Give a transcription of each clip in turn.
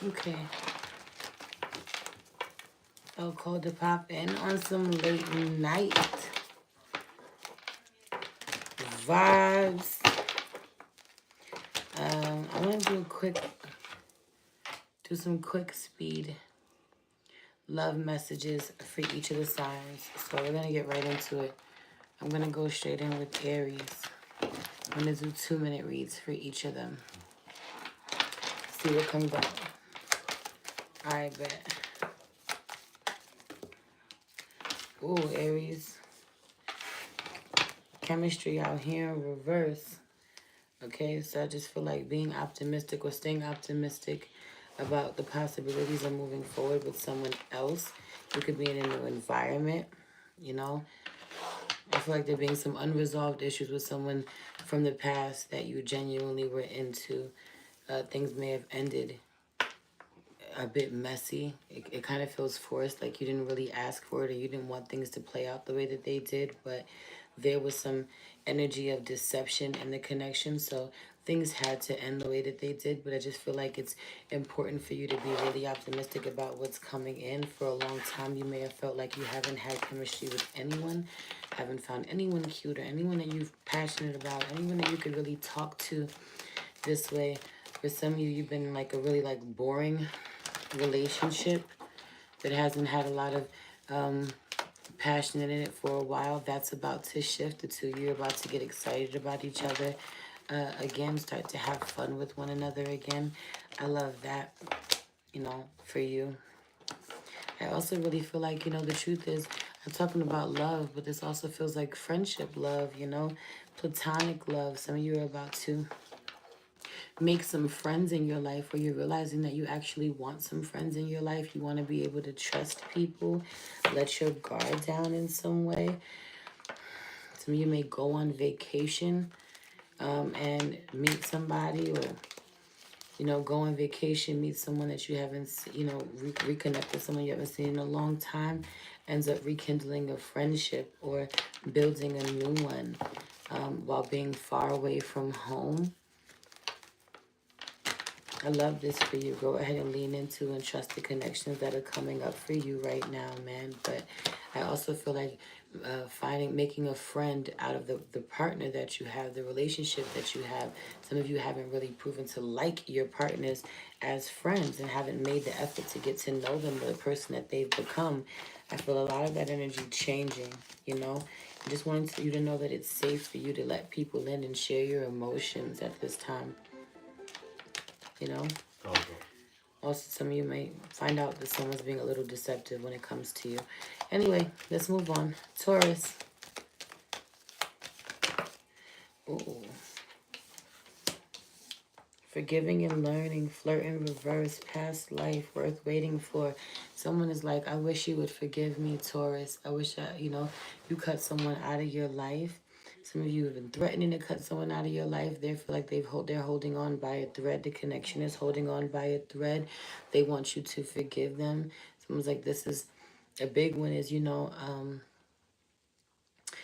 Okay. I'll call to pop in on some late night vibes. I want to do some quick speed love messages for each of the signs. So we're gonna get right into it. I'm gonna go straight in with Aries. I'm gonna do 2-minute reads for each of them. See what comes up. I bet. Ooh, Aries. Chemistry out here in reverse. Okay, so I just feel like being optimistic or staying optimistic about the possibilities of moving forward with someone else. You could be in a new environment, you know. I feel like there being some unresolved issues with someone from the past that you genuinely were into. Things may have ended a bit messy. It kind of feels forced, like you didn't really ask for it or you didn't want things to play out the way that they did, but there was some energy of deception in the connection, so things had to end the way that they did. But I just feel like it's important for you to be really optimistic about what's coming in. For a long time you may have felt like you haven't had chemistry with anyone, haven't found anyone cute or anyone that you're passionate about, anyone that you could really talk to this way. For some of you, you've been in like a really like boring relationship that hasn't had a lot of passion in it for a while. That's about to shift. The two of you are about to get excited about each other again, start to have fun with one another again. I love that, you know, for you. I also really feel like, you know, the truth is, I'm talking about love, but this also feels like friendship love, you know, platonic love. Some of you are about to make some friends in your life, or you're realizing that you actually want some friends in your life. You want to be able to trust people, let your guard down in some way. Some of you may go on vacation and meet somebody, or you know, go on vacation, meet someone that you haven't, you know, reconnect with someone you haven't seen in a long time, ends up rekindling a friendship or building a new one while being far away from home. I love this for you. Go ahead and lean into and trust the connections that are coming up for you right now, man. But I also feel like making a friend out of the partner that you have, the relationship that you have. Some of you haven't really proven to like your partners as friends and haven't made the effort to get to know them, the person that they've become. I feel a lot of that energy changing, you know. I just wanted you to know that it's safe for you to let people in and share your emotions at this time, you know. Also, some of you may find out that someone's being a little deceptive when it comes to you. Anyway, let's move on. Taurus. Ooh. Forgiving and learning, flirt in reverse, past life, worth waiting for. Someone is like, I wish you would forgive me, Taurus. I wish, you know, you cut someone out of your life. Some of you have been threatening to cut someone out of your life. They feel like they're holding on by a thread. The connection is holding on by a thread. They want you to forgive them. Someone's like, this is a big one is, you know,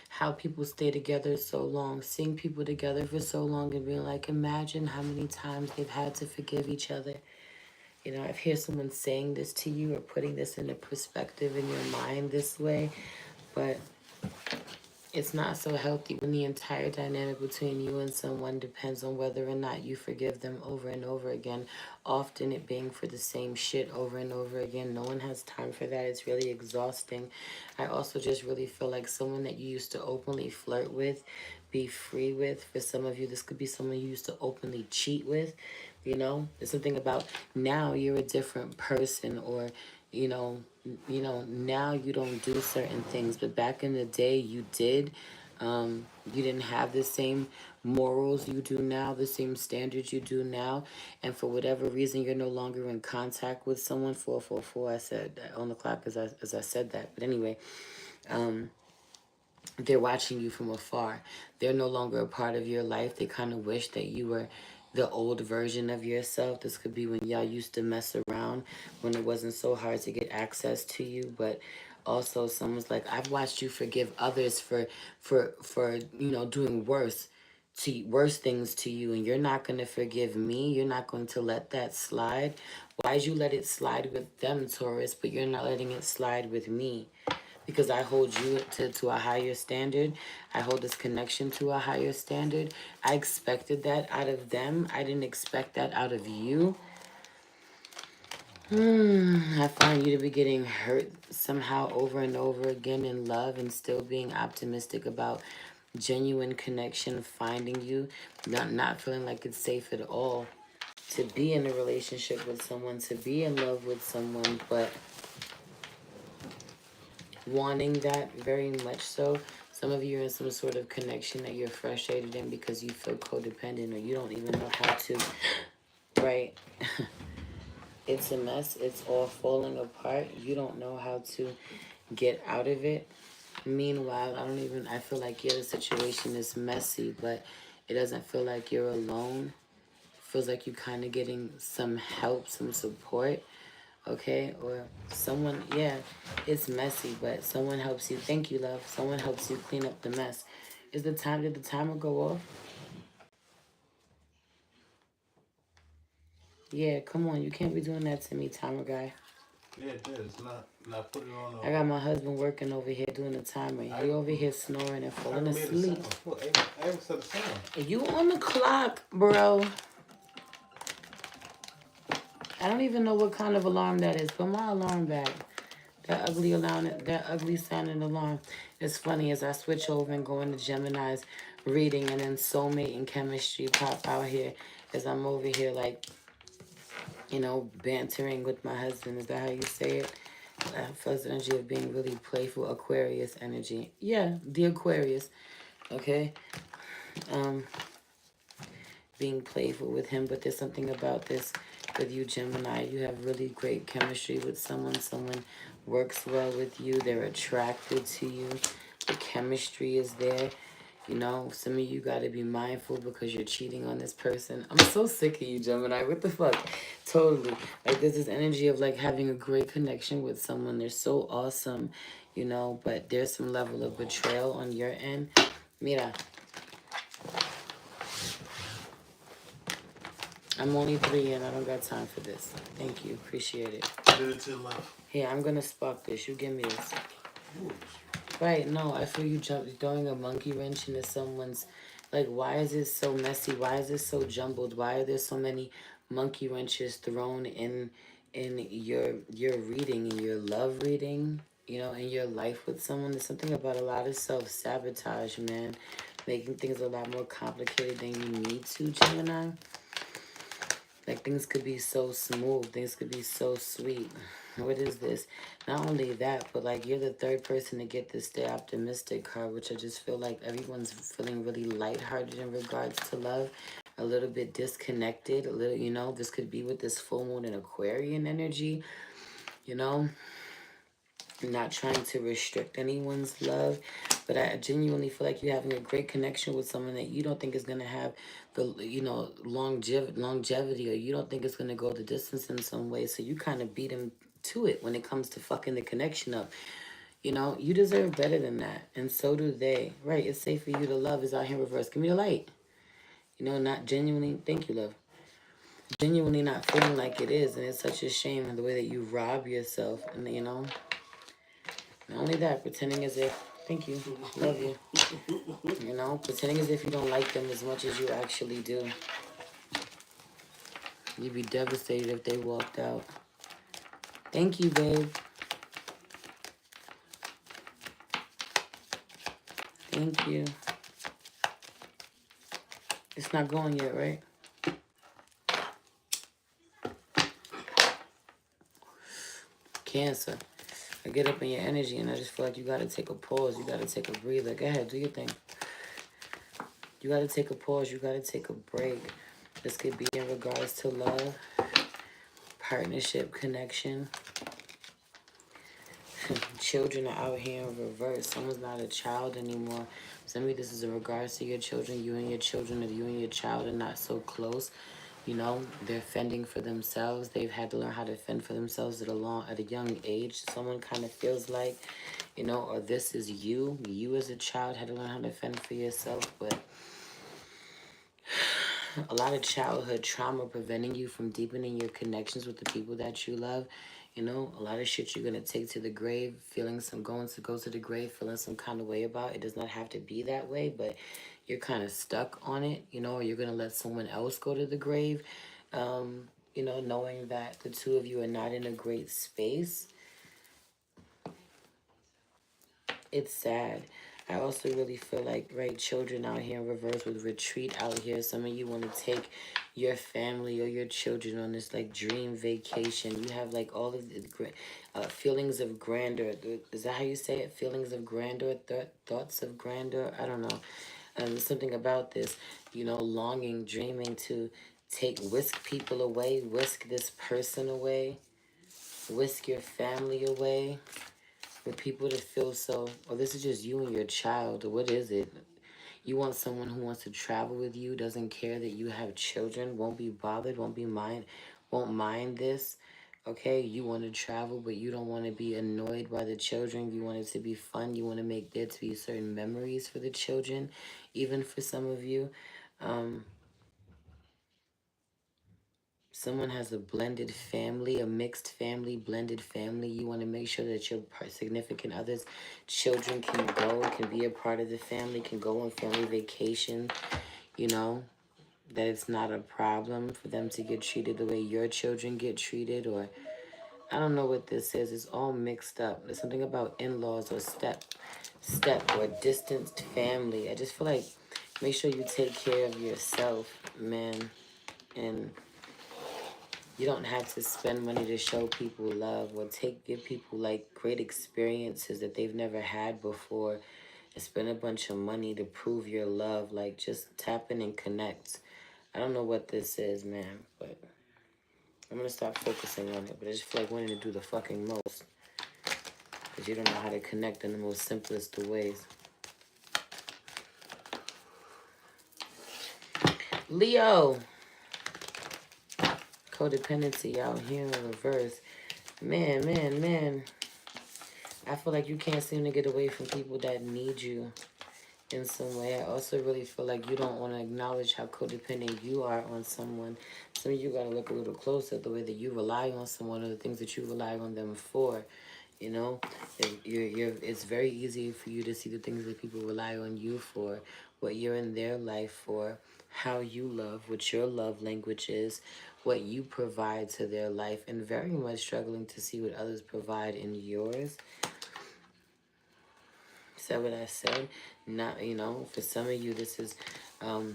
how people stay together so long, seeing people together for so long and being like, imagine how many times they've had to forgive each other. You know, I've heard someone saying this to you or putting this into perspective in your mind this way, but it's not so healthy when the entire dynamic between you and someone depends on whether or not you forgive them over and over again. Often it being for the same shit over and over again. No one has time for that. It's really exhausting. I also just really feel like someone that you used to openly flirt with, be free with. For some of you, this could be someone you used to openly cheat with. You know, there's something about now you're a different person, or you know, now you don't do certain things, but back in the day you did. You didn't have the same morals you do now, the same standards you do now, and for whatever reason you're no longer in contact with someone. 444. I said on the clock as I said that, but anyway, they're watching you from afar. They're no longer a part of your life. They kind of wish that you were the old version of yourself. This could be when y'all used to mess around, when it wasn't so hard to get access to you. But also someone's like, I've watched you forgive others for you know, doing worse to worse things to you, and you're not going to forgive me. You're not going to let that slide. Why'd you let it slide with them, Taurus, but you're not letting it slide with me? Because I hold you to a higher standard. I hold this connection to a higher standard. I expected that out of them. I didn't expect that out of you. I find you to be getting hurt somehow over and over again in love, and still being optimistic about genuine connection finding you, not feeling like it's safe at all to be in a relationship with someone, to be in love with someone, but wanting that very much so. Some of you are in some sort of connection that you're frustrated in because you feel codependent, or you don't even know how to, right? It's a mess. It's all falling apart. You don't know how to get out of it. Meanwhile, I feel like, yeah, the situation is messy, but it doesn't feel like you're alone. It feels like you're kind of getting some help, some support, okay? Or someone, yeah, it's messy, but someone helps you. Thank you, love. Someone helps you clean up the mess. Did the timer go off? Yeah, come on. You can't be doing that to me, timer guy. Yeah, it did. It's not put it on. I got my husband working over here doing the timer. He over here snoring and falling asleep. I haven't set a sound. You on the clock, bro. I don't even know what kind of alarm that is. Put my alarm back. That ugly alarm, that ugly sounding alarm. It's funny as I switch over and go into Gemini's reading, and then soulmate and chemistry pop out here as I'm over here like, bantering with my husband. Is that how you say it? First energy of being really playful, Aquarius energy. Yeah, the Aquarius. Okay. Being playful with him, but there's something about this with you, Gemini. You have really great chemistry with someone. Someone works well with you. They're attracted to you. The chemistry is there. Some of you got to be mindful because you're cheating on this person. I'm so sick of you, Gemini. What the fuck? Totally. Like, there's this energy of, like, having a great connection with someone. They're so awesome, but there's some level of betrayal on your end. Mira. I'm only 3 in. I don't got time for this. Thank you. Appreciate it. Did it to the left. Here, I'm going to spark this. You give me this. Right, no, I feel you throwing a monkey wrench into someone's, like, why is this so messy? Why is this so jumbled? Why are there so many monkey wrenches thrown in your reading, in your love reading, in your life with someone? There's something about a lot of self-sabotage, man, making things a lot more complicated than you need to, Gemini. Like, things could be so smooth. Things could be so sweet. What is this? Not only that, but, like, you're the third person to get this Stay Optimistic card, which I just feel like everyone's feeling really lighthearted in regards to love. A little bit disconnected. A little, this could be with this full moon and Aquarian energy, not trying to restrict anyone's love, but I genuinely feel like you're having a great connection with someone that you don't think is going to have the, longevity, or you don't think it's going to go the distance in some way. So you kind of beat them to it when it comes to fucking the connection up. You deserve better than that. And so do they. Right. It's safe for you to love is out here in reverse. Give me the light. Not genuinely. Thank you, love. Genuinely not feeling like it is. And it's such a shame the way that you rob yourself. And, not only that, pretending as if, thank you, love you, pretending as if you don't like them as much as you actually do. You'd be devastated if they walked out. Thank you, babe. Thank you. It's not going yet, right? Cancer. I get up in your energy and I just feel like you got to take a pause. You got to take a breather. Go ahead, do your thing. You got to take a pause. You got to take a break. This could be in regards to love, partnership, connection. Children are out here in reverse. Someone's not a child anymore. Some of you, this is in regards to your children. You and your children, or you and your child are not so close. They're fending for themselves. They've had to learn how to fend for themselves at a young age. Someone kind of feels like, or this is you. You as a child had to learn how to fend for yourself, but a lot of childhood trauma preventing you from deepening your connections with the people that you love. You know, a lot of shit you're gonna take to the grave, feeling some going to go to the grave, feeling some kind of way about. It does not have to be that way, but you're kind of stuck on it, you know, or you're gonna let someone else go to the grave. You know, knowing that the two of you are not in a great space. It's sad. I also really feel like, right, children out here in reverse with retreat out here. Some of you want to take your family or your children on this like dream vacation. You have like all of the feelings of grandeur. Is that how you say it? Feelings of grandeur, thoughts of grandeur. I don't know. Something about this, you know, longing, dreaming to whisk people away, whisk this person away, whisk your family away. For people to feel so, or this is just you and your child, or what is it? You want someone who wants to travel with you, doesn't care that you have children, won't be bothered, won't mind this. Okay, you want to travel, but you don't want to be annoyed by the children. You want it to be fun. You want to make there to be certain memories for the children, even for some of you. Someone has a blended family, a mixed family, blended family. You want to make sure that your significant others, children can go, can be a part of the family, can go on family vacation, you know, that it's not a problem for them to get treated the way your children get treated, or I don't know what this is. It's all mixed up. There's something about in-laws or step or distanced family. I just feel like make sure you take care of yourself, man, and you don't have to spend money to show people love or give people like great experiences that they've never had before and spend a bunch of money to prove your love. Like, just tap in and connect. I don't know what this is, man, but I'm gonna stop focusing on it. But I just feel like wanting to do the fucking most because you don't know how to connect in the most simplest of ways. Leo. Codependency out here in reverse. Man. I feel like you can't seem to get away from people that need you in some way. I also really feel like you don't want to acknowledge how codependent you are on someone. Some of you got to look a little closer at the way that you rely on someone or the things that you rely on them for. You know, it's very easy for you to see the things that people rely on you for, what you're in their life for, how you love, what your love language is, what you provide to their life, and very much struggling to see what others provide in yours. Is that what I said? Not, you know, for some of you, this is, some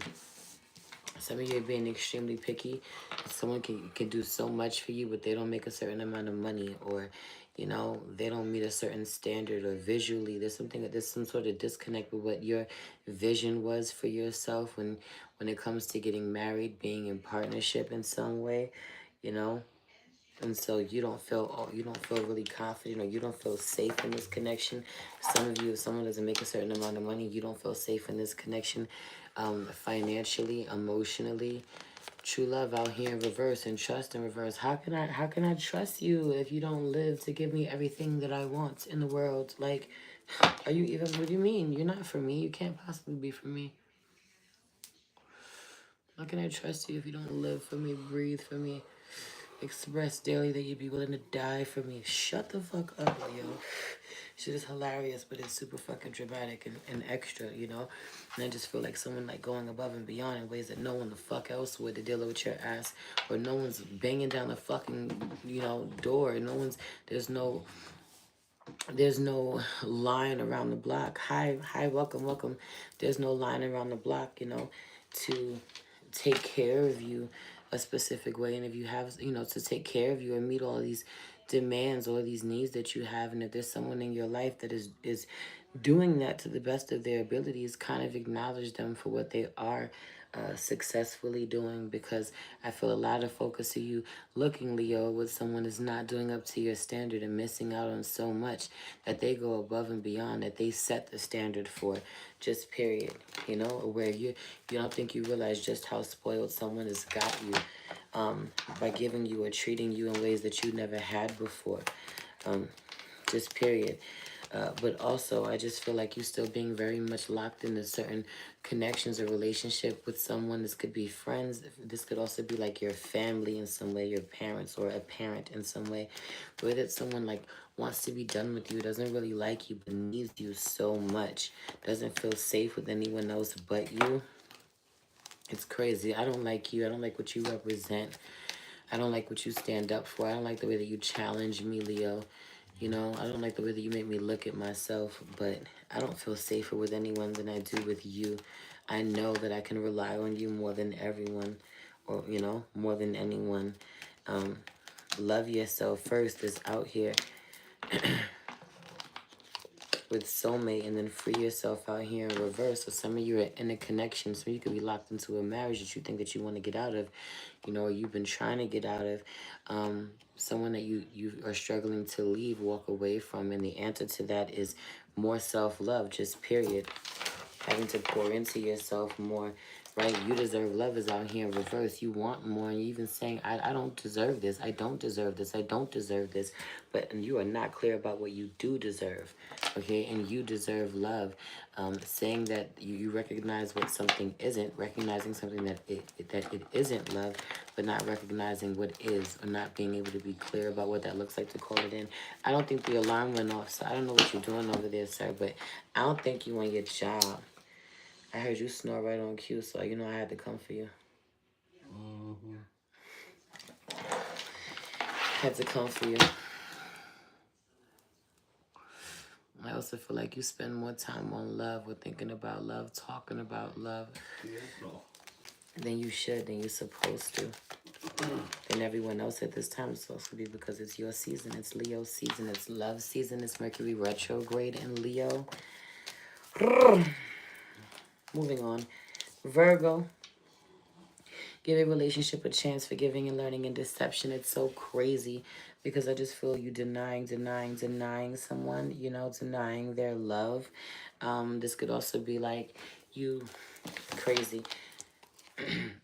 of you are being extremely picky. Someone can do so much for you, but they don't make a certain amount of money, or, you know, they don't meet a certain standard, or visually there's some sort of disconnect with what your vision was for yourself when it comes to getting married, being in partnership in some way, you know. And so you don't feel really confident, or you don't feel safe in this connection. Some of you, if someone doesn't make a certain amount of money, you don't feel safe in this connection, financially, emotionally. True love out here in reverse, and trust in reverse. How can I trust you if you don't live to give me everything that I want in the world? Like, are you even, what do you mean? You're not for me. You can't possibly be for me. How can I trust you if you don't live for me, breathe for me, express daily that you'd be willing to die for me? Shut the fuck up, Leo. Shit is hilarious, but it's super fucking dramatic and extra, you know? And I just feel like someone like going above and beyond in ways that no one the fuck else would to deal with your ass, or no one's banging down the fucking, you know, door. There's no line around the block. Hi, welcome. There's no line around the block, you know, to take care of you a specific way. And if you have, you know, to take care of you and meet all these demands, all these needs that you have, and if there's someone in your life that is doing that to the best of their abilities, kind of acknowledge them for what they are successfully doing, because I feel a lot of focus of you looking, Leo, with someone is not doing up to your standard and missing out on so much that they go above and beyond, that they set the standard for, just period, you know, where you don't think you realize just how spoiled someone has got you by giving you or treating you in ways that you never had before, just period. But also, I just feel like you still being very much locked into certain connections or relationship with someone. This could be friends. This could also be like your family in some way, your parents or a parent in some way. Where that someone like wants to be done with you, doesn't really like you, but needs you so much. Doesn't feel safe with anyone else but you. It's crazy. I don't like you. I don't like what you represent. I don't like what you stand up for. I don't like the way that you challenge me, Leo. You know, I don't like the way that you make me look at myself, but I don't feel safer with anyone than I do with you. I know that I can rely on you more than everyone, or, you know, more than anyone. Um, love yourself first is out here with soulmate, and then free yourself out here in reverse. So some of you are in a connection, so you could be locked into a marriage that you think that you want to get out of, you know, or you've been trying to get out of. Someone that you are struggling to leave, walk away from, and the answer to that is more self-love, just period. Having to pour into yourself more, right? You deserve love is out here in reverse. You want more, and you even saying, I don't deserve this. I don't deserve this. I don't deserve this. But and you are not clear about what you do deserve, okay? And you deserve love. Saying that you recognize what something isn't, recognizing something that it isn't love, but not recognizing what is, or not being able to be clear about what that looks like to call it in. I don't think the alarm went off, so I don't know what you're doing over there, sir, but I don't think you on your job. I heard you snore right on cue, so you know I had to come for you. Had to come for you. I also feel like you spend more time on love, or thinking about love, talking about love, than you should, than you're supposed to, than everyone else at this time. It's supposed to be because it's your season. It's Leo season. It's love season. It's Mercury retrograde in Leo. Moving on. Virgo. Give a relationship a chance, forgiving and learning and deception. It's so crazy because I just feel you denying someone, you know, denying their love. This could also be like you crazy.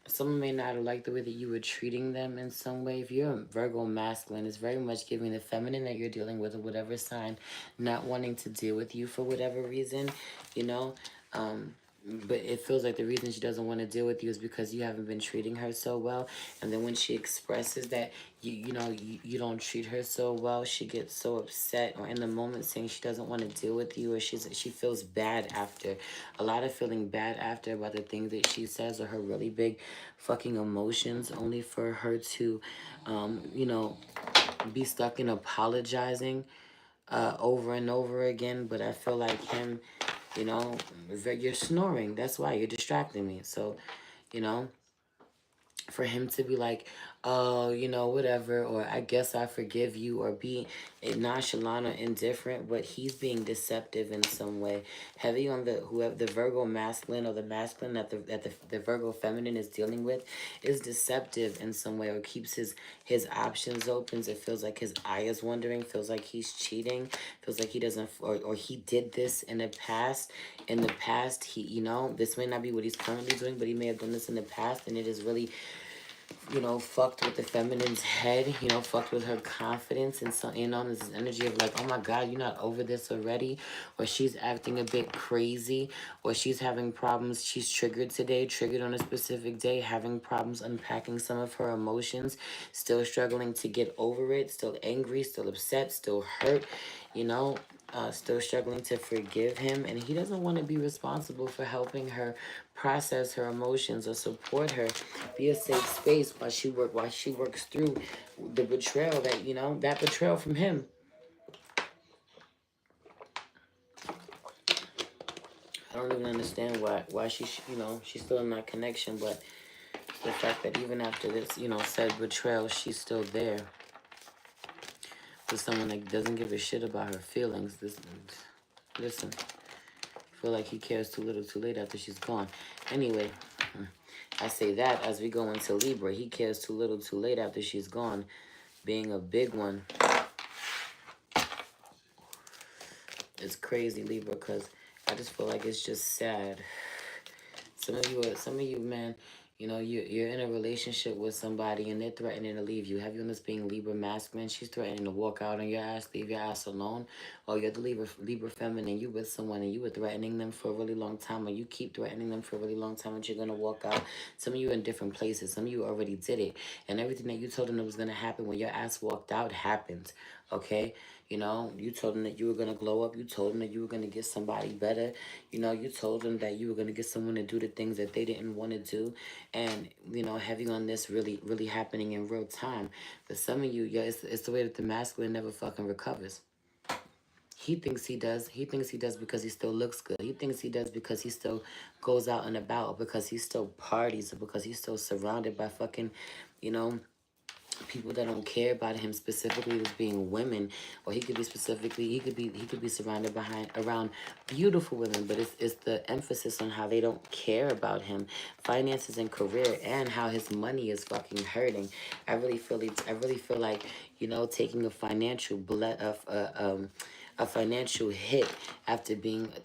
Someone may not like the way that you were treating them in some way. If you're a Virgo masculine, it's very much giving the feminine that you're dealing with, or whatever sign, not wanting to deal with you for whatever reason, you know. But it feels like the reason she doesn't want to deal with you is because you haven't been treating her so well. And then when she expresses that you don't treat her so well, she gets so upset, or in the moment saying she doesn't want to deal with you, or she feels bad after. A lot of feeling bad after about the things that she says, or her really big fucking emotions, only for her to be stuck in apologizing over and over again. But I feel like him, you know, you're snoring. That's why you're distracting me. So, you know, for him to be like, oh, you know, whatever, or I guess I forgive you, or be nonchalant or indifferent, but he's being deceptive in some way. Heavy on the whoever the Virgo masculine, or the masculine that the Virgo feminine is dealing with, is deceptive in some way, or keeps his options open. It feels like his eye is wandering, feels like he's cheating, feels like he doesn't, or he did this in the past. In the past, he, you know, this may not be what he's currently doing, but he may have done this in the past, and it is really, you know, fucked with the feminine's head, you know, fucked with her confidence, and so, you know, this energy of like, oh my God, you're not over this already, or she's acting a bit crazy, or she's having problems, she's triggered today, triggered on a specific day, having problems unpacking some of her emotions, still struggling to get over it, still angry, still upset, still hurt, you know, still struggling to forgive him, and he doesn't want to be responsible for helping her process her emotions, or support her, be a safe space while she works through the betrayal that, you know, that betrayal from him. I don't even understand why she, you know, she's still in that connection, but the fact that even after this, you know, said betrayal, she's still there with someone that doesn't give a shit about her feelings. Listen, I feel like he cares too little too late after she's gone. Anyway, I say that as we go into Libra. He cares too little too late after she's gone, being a big one. It's crazy, Libra, because I just feel like it's just sad. Some of you, man, You know, you're in a relationship with somebody and they're threatening to leave you. Have you on this being Libra masculine? She's threatening to walk out on your ass, leave your ass alone. Or you're the Libra feminine, you with someone and you were threatening them for a really long time, or you keep threatening them for a really long time and you're gonna walk out. Some of you are in different places. Some of you already did it. And everything that you told them that was gonna happen when your ass walked out happened. Okay? You know, you told them that you were going to glow up. You told them that you were going to get somebody better. You know, you told them that you were going to get someone to do the things that they didn't want to do. And, you know, having on this really, really happening in real time. But some of you, yeah, it's the way that the masculine never fucking recovers. He thinks he does. He thinks he does because he still looks good. He thinks he does because he still goes out and about, or because he still parties, or because he's still surrounded by fucking, you know, people that don't care about him, specifically as being women. Or he could be surrounded around beautiful women, but it's the emphasis on how they don't care about him, finances and career, and how his money is fucking hurting. I really feel like, you know, taking a financial hit after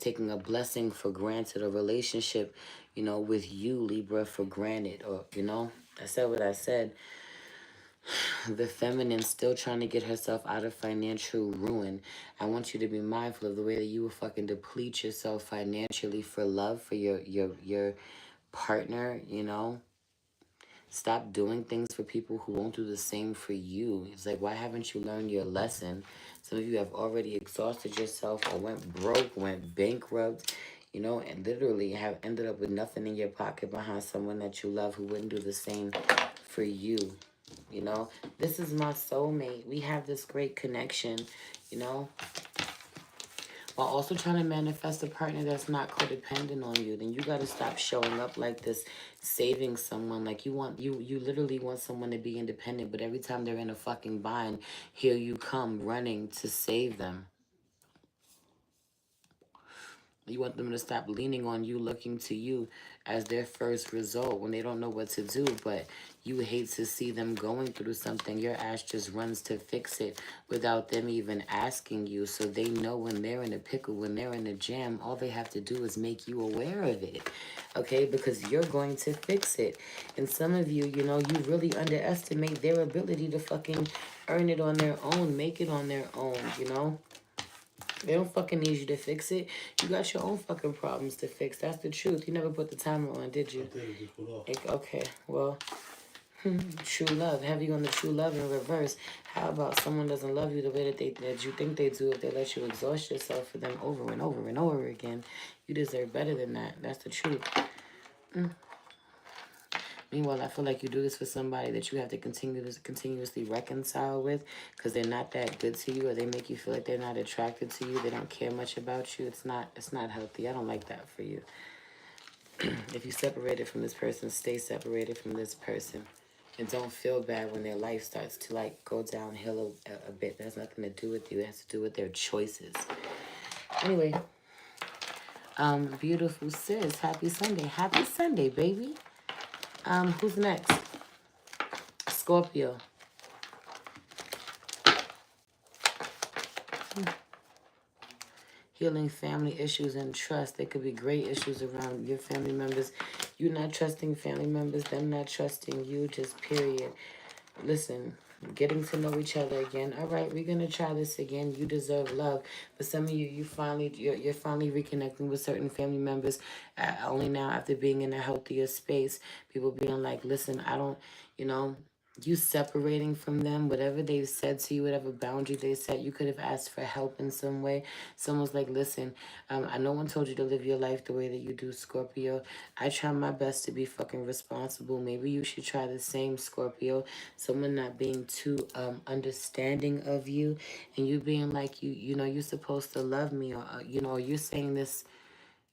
taking a blessing for granted, a relationship, you know, with you, Libra, for granted. Or, you know, I said what I said. The feminine still trying to get herself out of financial ruin. I want you to be mindful of the way that you will fucking deplete yourself financially for love, for your partner, you know. Stop doing things for people who won't do the same for you. It's like, why haven't you learned your lesson? Some of you have already exhausted yourself, or went broke, went bankrupt, you know, and literally have ended up with nothing in your pocket behind someone that you love who wouldn't do the same for you. You know, this is my soulmate. We have this great connection, you know, while also trying to manifest a partner that's not codependent on you. Then you got to stop showing up like this, saving someone. Like you literally want someone to be independent, but every time they're in a fucking bind, here you come running to save them. You want them to stop leaning on you, looking to you as their first result when they don't know what to do. But you hate to see them going through something. Your ass just runs to fix it without them even asking you. So they know when they're in a pickle, when they're in a jam, all they have to do is make you aware of it. Okay? Because you're going to fix it. And some of you, you know, you really underestimate their ability to fucking earn it on their own, make it on their own, you know? They don't fucking need you to fix it. You got your own fucking problems to fix. That's the truth. You never put the timer on, did you? I did it, just put off. Okay, well, true love. Have you on the true love in reverse? How about someone doesn't love you the way that you think they do if they let you exhaust yourself for them over and over and over again? You deserve better than that. That's the truth. Meanwhile, I feel like you do this for somebody that you have to continuously reconcile with because they're not that good to you, or they make you feel like they're not attracted to you. They don't care much about you. It's not healthy. I don't like that for you. If you separated from this person, stay separated from this person. And don't feel bad when their life starts to like go downhill a bit. That has nothing to do with you. It has to do with their choices. Anyway, beautiful sis. Happy Sunday. Happy Sunday, baby. Who's next? Scorpio. Healing family issues and trust. There could be great issues around your family members. You not trusting family members, them not trusting you, just period. Listen, getting to know each other again. All right, we're gonna try this again. You deserve love. But some of you, you're finally reconnecting with certain family members. Only now after being in a healthier space. People being like, listen, I don't, you know. You separating from them, whatever they've said to you, whatever boundary they set, you could have asked for help in some way. Someone's like, listen, no one told you to live your life the way that you do, Scorpio. I try my best to be fucking responsible. Maybe you should try the same, Scorpio. Someone not being too understanding of you, and you being like, you know, you're supposed to love me, or you know, you're saying this,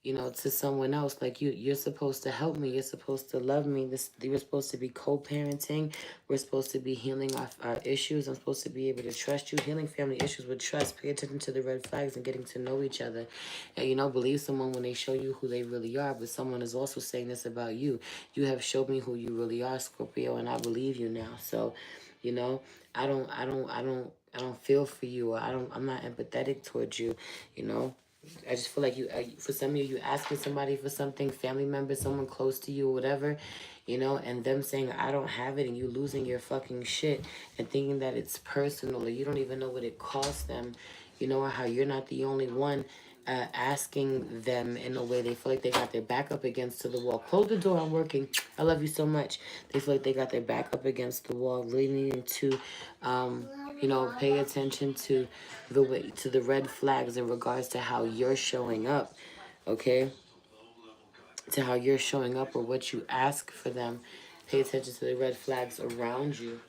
you know, to someone else, like you're supposed to help me, you're supposed to love me. We're supposed to be co-parenting, we're supposed to be healing our issues. I'm supposed to be able to trust you. Healing family issues with trust. Pay attention to the red flags and getting to know each other. And, you know, believe someone when they show you who they really are. But someone is also saying this about you. You have showed me who you really are, Scorpio, and I believe you now. So, you know, I don't feel for you, or I'm not empathetic towards you, you know. I just feel like for some of you asking somebody for something, family member, someone close to you or whatever, you know, and them saying, I don't have it, and you losing your fucking shit and thinking that it's personal, or you don't even know what it costs them, you know, or how you're not the only one asking them in a way they feel like they got their back up against to the wall. Close the door, I'm working. I love you so much. They feel like they got their back up against the wall, really needing to, you know, pay attention to the way, to the red flags in regards to how you're showing up, okay? To how you're showing up or what you ask for them. Pay attention to the red flags around you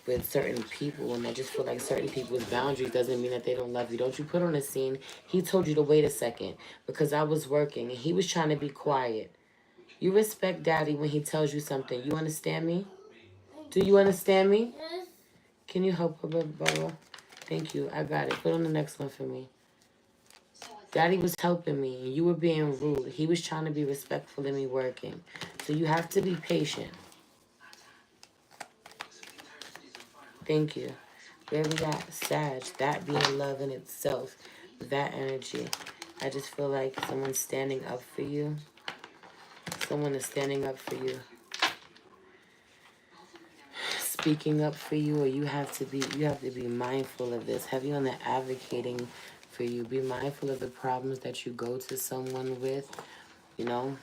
with certain people, and I just feel like certain people's boundaries doesn't mean that they don't love you. Don't you put on a scene. He told you to wait a second because I was working and he was trying to be quiet. You respect daddy when he tells you something. You understand me? Do you understand me? Can you help her, Bubba? Thank you. I got it. Put on the next one for me. Daddy was helping me and you were being rude. He was trying to be respectful of me working. So you have to be patient. Thank you. Where we at? Sag. That being love in itself. That energy. I just feel like someone's standing up for you. Someone is standing up for you. Speaking up for you, or you have to be mindful of this. Have you on the advocating for you? Be mindful of the problems that you go to someone with, you know?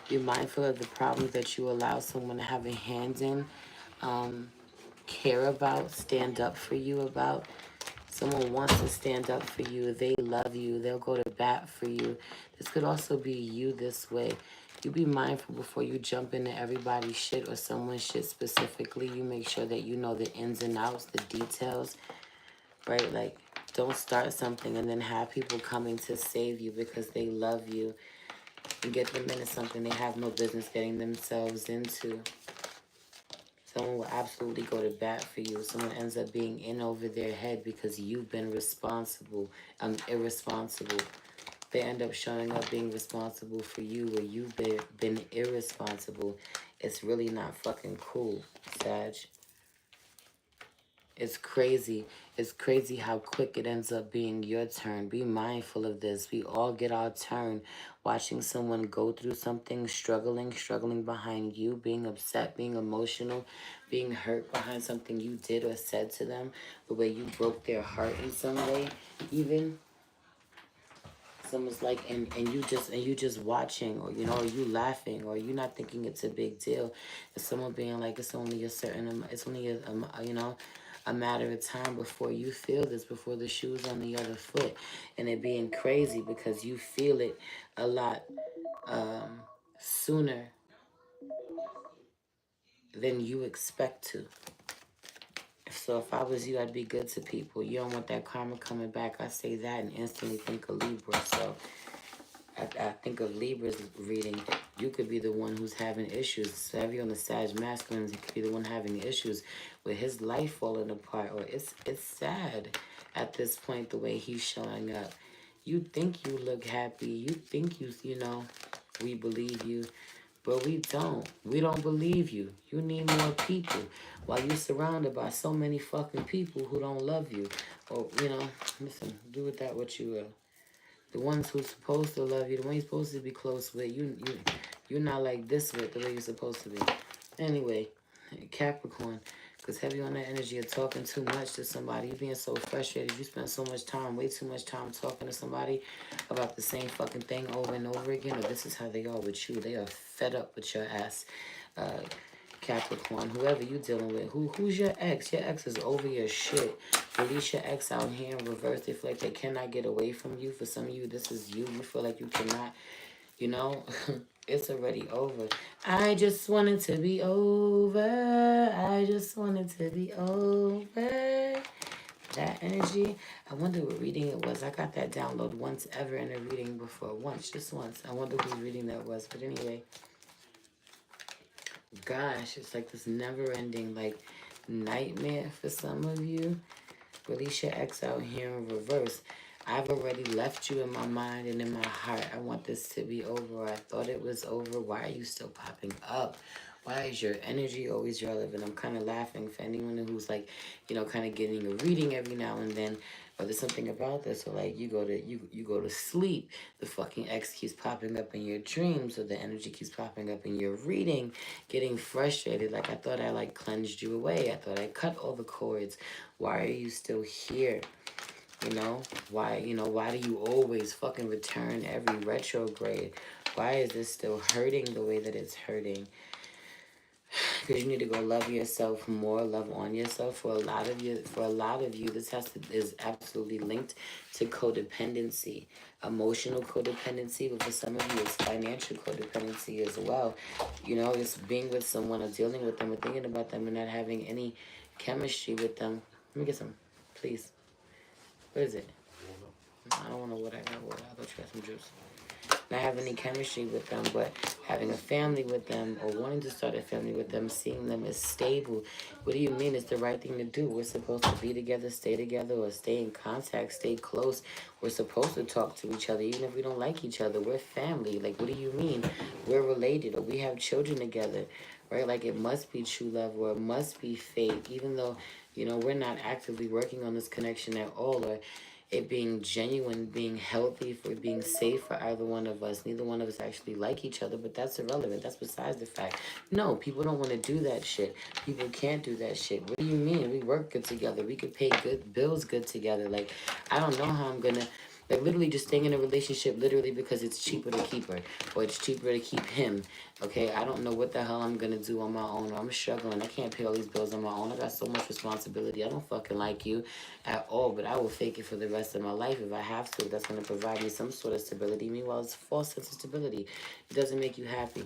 Be mindful of the problems that you allow someone to have a hand in, care about, stand up for you about. Someone wants to stand up for you. They love you. They'll go to bat for you. This could also be you this way. You be mindful before you jump into everybody's shit or someone's shit specifically. You make sure that you know the ins and outs, the details, right? Like, don't start something and then have people coming to save you because they love you and get them into something they have no business getting themselves into. Someone will absolutely go to bat for you. Someone ends up being in over their head because you've been irresponsible. They end up showing up being responsible for you where you've been irresponsible. It's really not fucking cool, Sag. It's crazy. It's crazy how quick it ends up being your turn. Be mindful of this. We all get our turn. Watching someone go through something, struggling behind you, being upset, being emotional, being hurt behind something you did or said to them, the way you broke their heart in some way, even. Someone's like, and you just watching, or you know, or you laughing, or you not thinking it's a big deal. And someone being like, it's only a certain, it's only a you know, a matter of time before you feel this, before the shoe's on the other foot, and it being crazy because you feel it a lot sooner than you expect to. So if I was you, I'd be good to people. You don't want that karma coming back. I say that and instantly think of Libra. So I think of Libra's reading. You could be the one who's having issues. So if you're on the Sag masculine, you could be the one having issues with his life falling apart. Or it's sad at this point the way he's showing up. You think you look happy. You think you know, we believe you. But we don't. We don't believe you. You need more people. While you're surrounded by so many fucking people who don't love you. Or, you know, listen, do with that what you will. The ones who's supposed to love you, the one you're supposed to be close with, you're not like this with the way you're supposed to be. Anyway, Capricorn, because heavy on that energy of talking too much to somebody, you being so frustrated, you spend so much time, way too much time talking to somebody about the same fucking thing over and over again, or this is how they are with you. They are fed up with your ass. Capricorn, whoever you dealing with, who's your ex? Your ex is over your shit. Release your ex out here in reverse. They feel like they cannot get away from you. For some of you, this is you. You feel like you cannot, you know, it's already over. I just want it to be over. I just want it to be over. That energy, I wonder what reading it was. I got that download once ever in a reading before. Just once. I wonder whose reading that was. But anyway. Gosh, it's like this never-ending, like, nightmare for some of you. Release your ex out here in reverse. I've already left you in my mind and in my heart. I want this to be over. I thought it was over. Why are you still popping up? Why is your energy always relevant? I'm kind of laughing for anyone who's like, you know, kind of getting a reading every now and then, or there's something about this, or like you go to sleep, the fucking ex keeps popping up in your dreams, or the energy keeps popping up in your reading, getting frustrated, like I thought I like cleansed you away, I thought I cut all the cords, why are you still here? Why do you always fucking return every retrograde? Why is this still hurting the way that it's hurting? Because you need to go love yourself more, love on yourself. For a lot of you, this is absolutely linked to codependency, emotional codependency, but for some of you, it's financial codependency as well. It's being with someone or dealing with them or thinking about them and not having any chemistry with them. Let me get some, please. What is it? I don't know what I got. I thought you got some juice. Not having any chemistry with them, but having a family with them or wanting to start a family with them, seeing them as stable. What do you mean it's the right thing to do? We're supposed to be together, stay together, or stay in contact, stay close. We're supposed to talk to each other, even if we don't like each other. We're family. Like, what do you mean? We're related, or we have children together, right? Like, it must be true love, or it must be fake, even though, we're not actively working on this connection at all, or it being genuine, being healthy, for being safe for either one of us. Neither one of us actually like each other, but that's irrelevant. That's besides the fact. No, people don't want to do that shit. People can't do that shit. What do you mean? We work good together. We could pay good bills good together. Like, I don't know how I'm gonna... Like, literally just staying in a relationship literally because it's cheaper to keep her. Or it's cheaper to keep him. Okay? I don't know what the hell I'm going to do on my own. I'm struggling. I can't pay all these bills on my own. I got so much responsibility. I don't fucking like you at all. But I will fake it for the rest of my life if I have to. That's going to provide me some sort of stability. Meanwhile, it's a false sense of stability. It doesn't make you happy.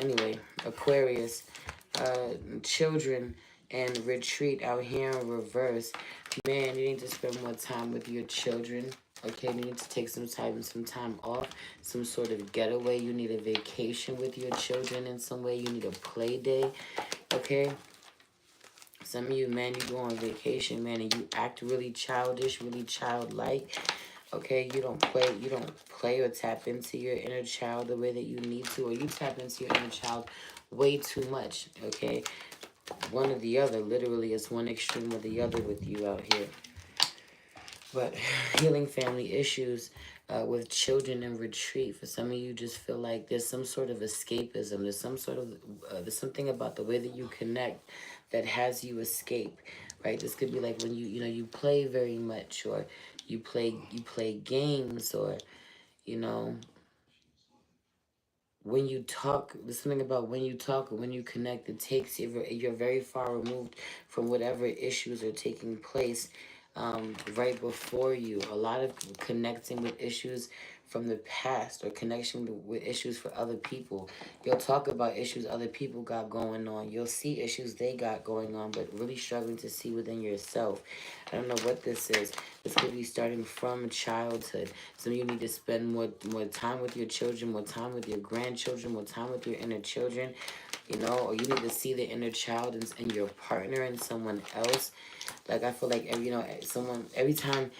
Anyway, Aquarius. Children and retreat out here in reverse. Man, you need to spend more time with your children. Okay, you need to take some time off, some sort of getaway. You need a vacation with your children in some way. You need a play day. Okay. Some of you, man, you go on vacation, man, and you act really childish, really childlike. Okay, you don't play or tap into your inner child the way that you need to, or you tap into your inner child way too much. Okay. One or the other, literally, it's one extreme or the other with you out here. But healing family issues with children in retreat. For some of you, just feel like there's some sort of escapism. There's there's something about the way that you connect that has you escape, right? This could be like when you play very much, or you play games, or when you talk, there's something about when you talk or when you connect, it takes you're very far removed from whatever issues are taking place right before you. A lot of connecting with issues from the past, or connection with issues for other people. You'll talk about issues other people got going on. You'll see issues they got going on, but really struggling to see within yourself. I don't know what this is. This could be starting from childhood. Some of you need to spend more time with your children, more time with your grandchildren, more time with your inner children, or you need to see the inner child in your partner and someone else. Like, I feel like, every time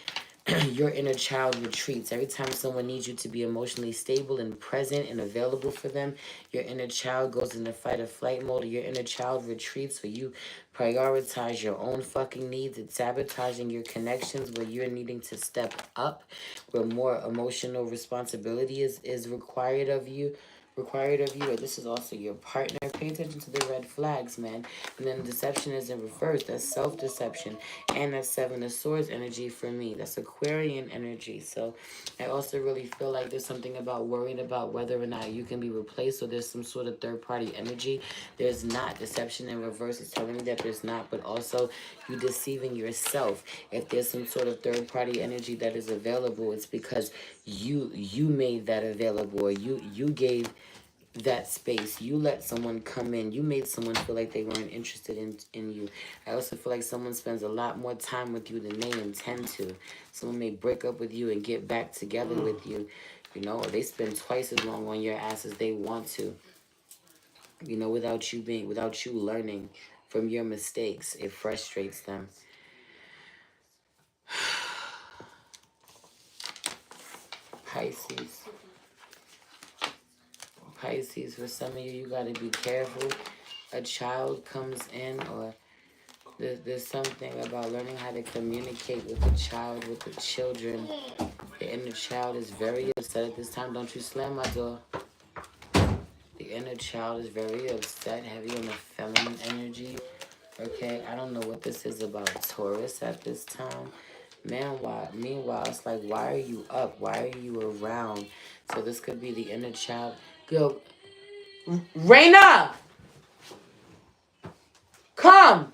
your inner child retreats, every time someone needs you to be emotionally stable and present and available for them, your inner child goes into fight or flight mode, or your inner child retreats, or you prioritize your own fucking needs. It's sabotaging your connections where you're needing to step up, where more emotional responsibility is required of you, or this is also your partner. Pay attention to the red flags, man. And then deception is in reverse. That's self-deception. And that's Seven of Swords energy for me. That's Aquarian energy. So I also really feel like there's something about worrying about whether or not you can be replaced, or there's some sort of third-party energy. There's not. Deception in reverse is telling me that there's not, but also you deceiving yourself. If there's some sort of third-party energy that is available, it's because you made that available, or you gave that space. You let someone come in. You made someone feel like they weren't interested in you. I also feel like someone spends a lot more time with you than they intend to. Someone may break up with you and get back together with you, or they spend twice as long on your ass as they want to, without you learning from your mistakes. It frustrates them. Pisces, for some of you, you got to be careful. A child comes in, or There's something about learning how to communicate with the child, with the children. The inner child is very upset at this time. Don't you slam my door. The inner child is very upset, heavy on the feminine energy. Okay, I don't know what this is about Taurus at this time. Man, why? Meanwhile, it's like, why are you up? Why are you around? So this could be the inner child. Go, Raina! Come!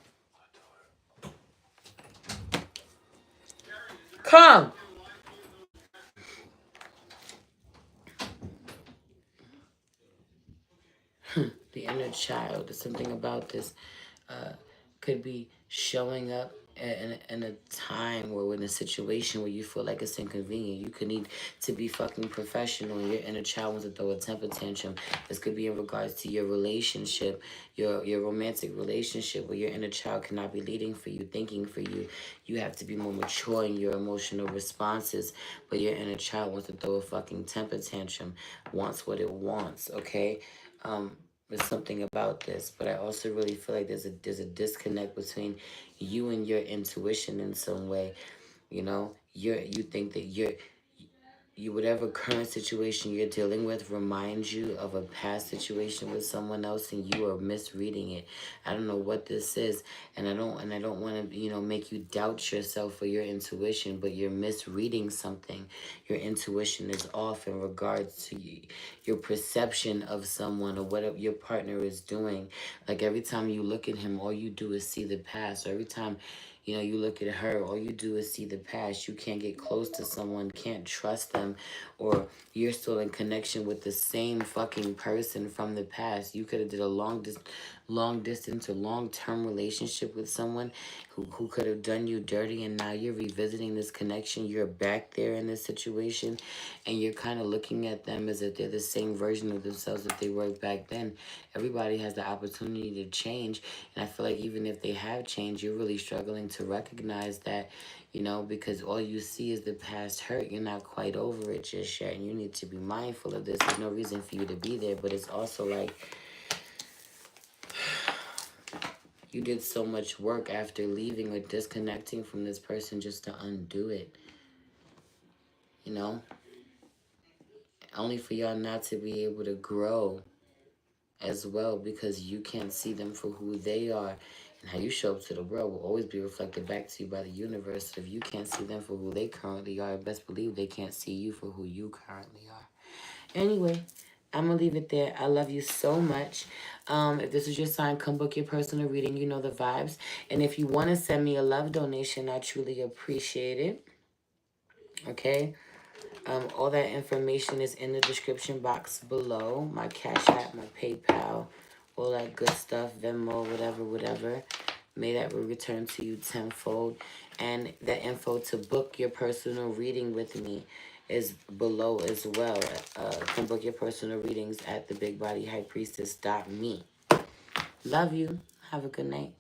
Come! The inner child. There's something about this. Could be showing up in a time or in a situation where you feel like it's inconvenient. You could need to be fucking professional and your inner child wants to throw a temper tantrum. This could be in regards to your relationship, your romantic relationship, where your inner child cannot be leading for you, thinking for you. You have to be more mature in your emotional responses, but your inner child wants to throw a fucking temper tantrum, wants what it wants, okay? There's something about this, but I also really feel like there's a disconnect between you and your intuition in some way. You know, you think that whatever current situation you're dealing with reminds you of a past situation with someone else, and you are misreading it. I don't know what this is, and I don't want to make you doubt yourself or your intuition, but you're misreading something. Your intuition is off in regards to your perception of someone or what your partner is doing. Like every time you look at him, all you do is see the past. Or every time you look at her, all you do is see the past. You can't get close to someone, can't trust them, or you're still in connection with the same fucking person from the past. You could have did a long distance or long-term relationship with someone who could have done you dirty, and now you're revisiting this connection. You're back there in this situation, and you're kind of looking at them as if they're the same version of themselves that they were back then. Everybody has the opportunity to change, and I feel like even if they have changed, you're really struggling to recognize that, because all you see is the past hurt. You're not quite over it just yet, and you need to be mindful of this. There's no reason for you to be there, but it's also like you did so much work after leaving or disconnecting from this person just to undo it, only for y'all not to be able to grow as well, because you can't see them for who they are. And how you show up to the world will always be reflected back to you by the universe. So if you can't see them for who they currently are, best believe they can't see you for who you currently are. Anyway, I'm going to leave it there. I love you so much. If this is your sign, come book your personal reading. You know the vibes. And if you want to send me a love donation, I truly appreciate it. Okay? All that information is in the description box below. My Cash App, my PayPal, all that good stuff, Venmo, whatever. May that will return to you tenfold. And the info to book your personal reading with me is below as well. You can book your personal readings at thebigbodyhighpriestess.me. Love you. Have a good night.